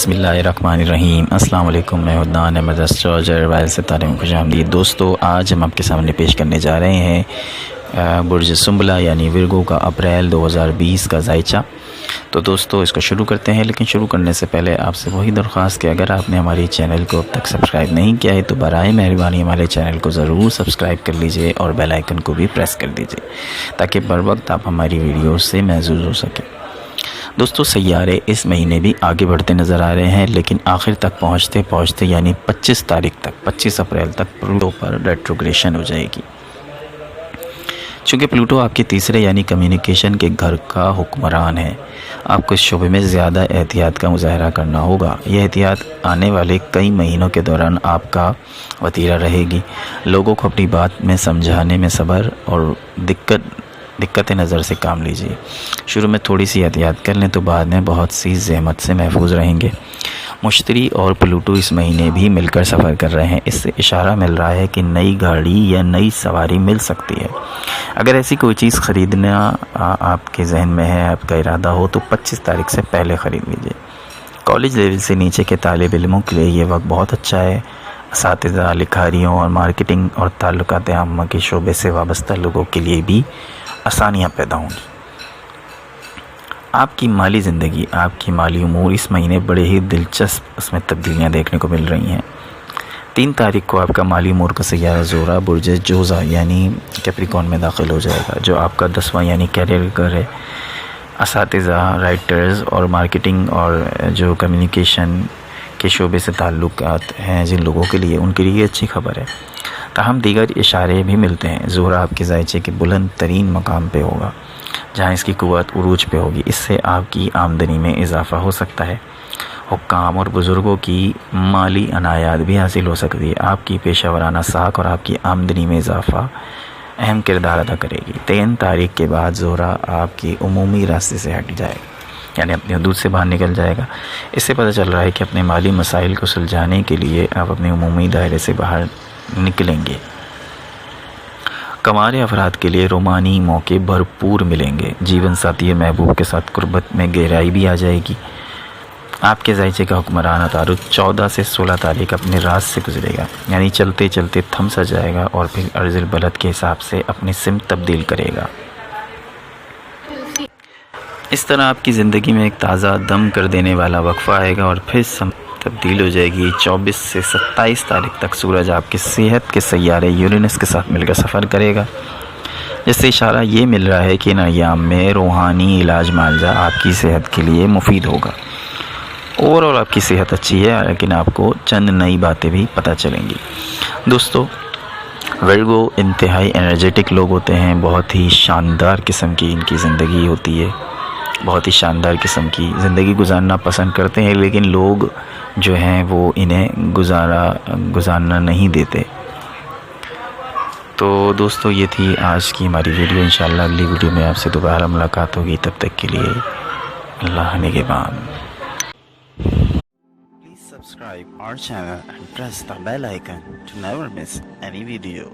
بسم اللہ الرحمن الرحیم۔ السلام علیکم، میں عدنان احمد اسٹروجر وائل ستارے میں خوش آمدید۔ دوستو، آج ہم آپ کے سامنے پیش کرنے جا رہے ہیں برج سنبلہ یعنی ورگو کا اپریل 2020 کا زائچہ۔ تو دوستو اس کو شروع کرتے ہیں، لیکن شروع کرنے سے پہلے آپ سے وہی درخواست کہ اگر آپ نے ہماری چینل کو اب تک سبسکرائب نہیں کیا ہے تو برائے مہربانی ہمارے چینل کو ضرور سبسکرائب کر لیجئے اور بیل آئیکن کو بھی پریس کر دیجئے تاکہ بر وقت آپ ہماری ویڈیوز سے محظوظ ہو سکیں۔ دوستو، سیارے اس مہینے بھی آگے بڑھتے نظر آ رہے ہیں، لیکن آخر تک پہنچتے یعنی 25 اپریل تک پلوٹو پر ریٹروگریشن ہو جائے گی۔ چونکہ پلوٹو آپ کے تیسرے یعنی کمیونیکیشن کے گھر کا حکمران ہے، آپ کو اس شعبے میں زیادہ احتیاط کا مظاہرہ کرنا ہوگا۔ یہ احتیاط آنے والے کئی مہینوں کے دوران آپ کا وتیرہ رہے گی۔ لوگوں کو اپنی بات میں سمجھانے میں صبر اور دقت نظر سے کام لیجیے۔ شروع میں تھوڑی سی احتیاط کر لیں تو بعد میں بہت سی زحمت سے محفوظ رہیں گے۔ مشتری اور پلوٹو اس مہینے بھی مل کر سفر کر رہے ہیں، اس سے اشارہ مل رہا ہے کہ نئی گاڑی یا نئی سواری مل سکتی ہے۔ اگر ایسی کوئی چیز خریدنا آپ کے ذہن میں ہے، آپ کا ارادہ ہو تو 25 تاریخ سے پہلے خرید لیجیے۔ کالج لیول سے نیچے کے طالب علموں کے لیے یہ وقت بہت اچھا ہے۔ اساتذہ، لکھاریوں اور مارکیٹنگ اور تعلقات عامہ کے شعبے سے وابستہ لوگوں کے لیے بھی آسانیاں پیدا ہوں گی۔ آپ کی مالی زندگی، آپ کی مالی امور اس مہینے بڑے ہی دلچسپ اس میں تبدیلیاں دیکھنے کو مل رہی ہیں۔ 3 تاریخ کو آپ کا مالی امور کا سیارہ زورا برج جوزا یعنی کیپریکون میں داخل ہو جائے گا، جو آپ کا 10واں یعنی کیریئر گھر ہے۔ اساتذہ، رائٹرز اور مارکیٹنگ اور جو کمیونیکیشن کے شعبے سے تعلقات ہیں جن لوگوں کے لیے، ان کے لیے اچھی خبر ہے۔ تاہم دیگر اشارے بھی ملتے ہیں۔ زہرہ آپ کے زائچے کے بلند ترین مقام پہ ہوگا، جہاں اس کی قوت عروج پہ ہوگی۔ اس سے آپ کی آمدنی میں اضافہ ہو سکتا ہے۔ حکام اور بزرگوں کی مالی عنایات بھی حاصل ہو سکتی ہے۔ آپ کی پیشہ ورانہ ساکھ اور آپ کی آمدنی میں اضافہ اہم کردار ادا کرے گی۔ 3 تاریخ کے بعد زہرہ آپ کی عمومی راستے سے ہٹ جائے گا، یعنی اپنی حدود سے باہر نکل جائے گا۔ اس سے پتہ چل رہا ہے کہ اپنے مالی مسائل کو سلجھانے کے لیے آپ اپنے عمومی دائرے سے باہر نکلیں گے۔ کنوارے افراد کے لیے رومانی موقع بھرپور ملیں گے۔ جیون ساتھی محبوب کے ساتھ قربت میں گہرائی بھی آ جائے گی۔ آپ کے زائچے کا حکمران عطارد 14 سے 16 تاریخ اپنے راز سے گزرے گا، یعنی چلتے چلتے تھم سا جائے گا اور پھر عرض البلد کے حساب سے اپنی سمت تبدیل کرے گا۔ اس طرح آپ کی زندگی میں ایک تازہ دم کر دینے والا وقفہ آئے گا اور پھر تبدیل ہو جائے گی۔ 24 سے 27 تاریخ تک سورج آپ کی صحت کے سیارے یورینس کے ساتھ مل کر سفر کرے گا، جس سے اشارہ یہ مل رہا ہے کہ ان ایام میں روحانی علاج معالجہ آپ کی صحت کے لیے مفید ہوگا۔ اوورآل آپ کی صحت اچھی ہے، لیکن آپ کو چند نئی باتیں بھی پتہ چلیں گی۔ دوستو، ورگو انتہائی انرجیٹک لوگ ہوتے ہیں، بہت ہی شاندار قسم کی ان کی زندگی ہوتی ہے، بہت ہی شاندار قسم کی زندگی گزارنا پسند کرتے ہیں، لیکن لوگ جو ہیں وہ انہیں گزارنا نہیں دیتے۔ تو دوستو، یہ تھی آج کی ہماری ویڈیو۔ انشاءاللہ اگلی ویڈیو میں آپ سے دوبارہ ملاقات ہوگی، تب تک کے لیے اللہ نگہبان۔ Please subscribe our channel and press the bell icon to never miss any video.